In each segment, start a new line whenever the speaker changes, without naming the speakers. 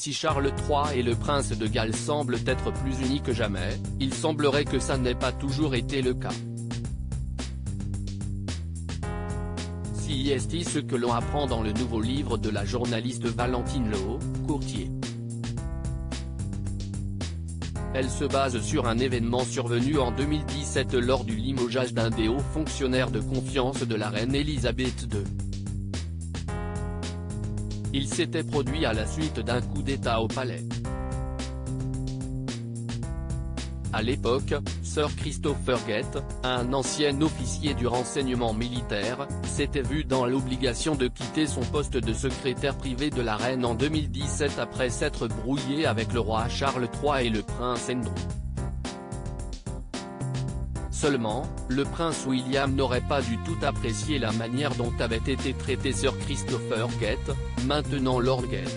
si Charles III et le prince de Galles semblent être plus unis que jamais, il semblerait que ça n'ait pas toujours été le cas. C'est ce que l'on apprend dans le nouveau livre de la journaliste Valentine Loh, Courtier. Elle se base sur un événement survenu en 2017 lors du limogeage d'un des hauts fonctionnaires de confiance de la reine Elisabeth II. Il s'était produit à la suite d'un coup d'État au palais. À l'époque, Sir Christopher Gate, un ancien officier du renseignement militaire, s'était vu dans l'obligation de quitter son poste de secrétaire privé de la reine en 2017 après s'être brouillé avec le roi Charles III et le prince Andrew. Seulement, le prince William n'aurait pas du tout apprécié la manière dont avait été traité Sir Christopher Gate, maintenant Lord Gate.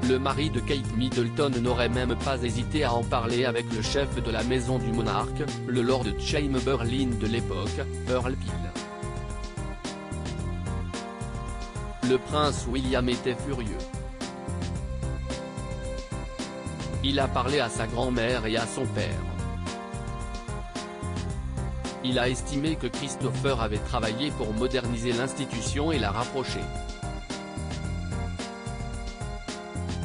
Le mari de Kate Middleton n'aurait même pas hésité à en parler avec le chef de la maison du monarque, le Lord Chamberlain de l'époque, Earl Peel. Le prince William était furieux. Il a parlé à sa grand-mère et à son père. Il a estimé que Christopher avait travaillé pour moderniser l'institution et la rapprocher.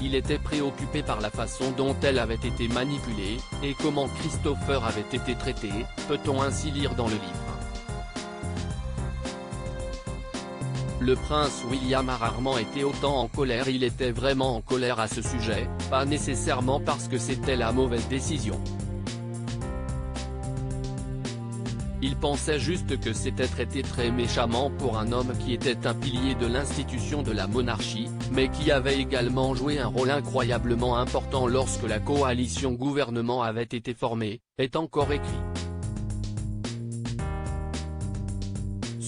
Il était préoccupé par la façon dont elle avait été manipulée, et comment Christopher avait été traité, peut-on ainsi lire dans le livre. Le prince William a rarement été autant en colère. Il était vraiment en colère à ce sujet, pas nécessairement parce que c'était la mauvaise décision. Il pensait juste que c'était traité très méchamment pour un homme qui était un pilier de l'institution de la monarchie, mais qui avait également joué un rôle incroyablement important lorsque la coalition gouvernement avait été formée, est encore écrit.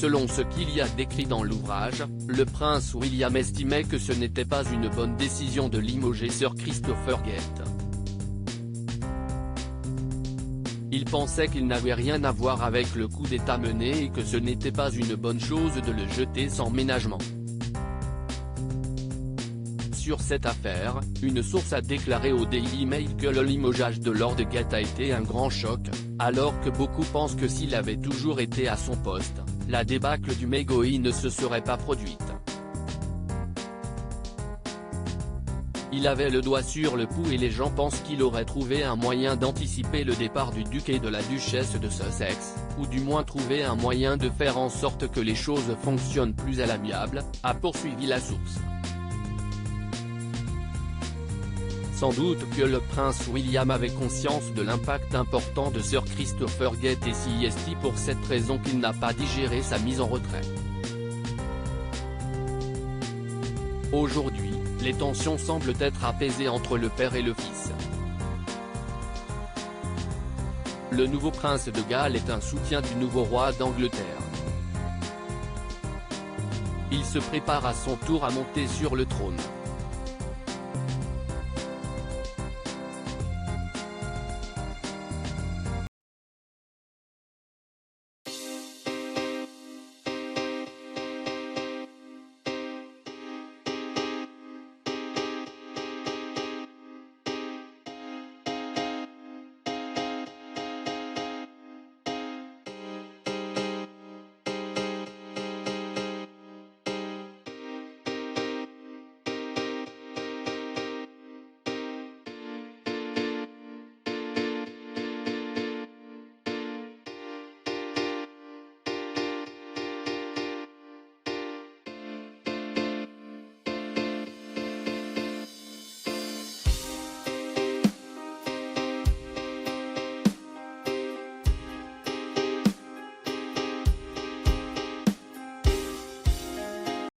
Selon ce qu'il y a décrit dans l'ouvrage, le prince William estimait que ce n'était pas une bonne décision de limoger Sir Christopher Gate. Il pensait qu'il n'avait rien à voir avec le coup d'État mené et que ce n'était pas une bonne chose de le jeter sans ménagement. Sur cette affaire, une source a déclaré au Daily Mail que le limogeage de Lord Gate a été un grand choc, alors que beaucoup pensent que s'il avait toujours été à son poste, la débâcle du Mégoï ne se serait pas produite. Il avait le doigt sur le pouls et les gens pensent qu'il aurait trouvé un moyen d'anticiper le départ du duc et de la duchesse de Sussex, ou du moins trouvé un moyen de faire en sorte que les choses fonctionnent plus à l'amiable, a poursuivi la source. Sans doute que le prince William avait conscience de l'impact important de Sir Christopher Gate et c'est pour cette raison qu'il n'a pas digéré sa mise en retrait. Aujourd'hui, les tensions semblent être apaisées entre le père et le fils. Le nouveau prince de Galles est un soutien du nouveau roi d'Angleterre. Il se prépare à son tour à monter sur le trône.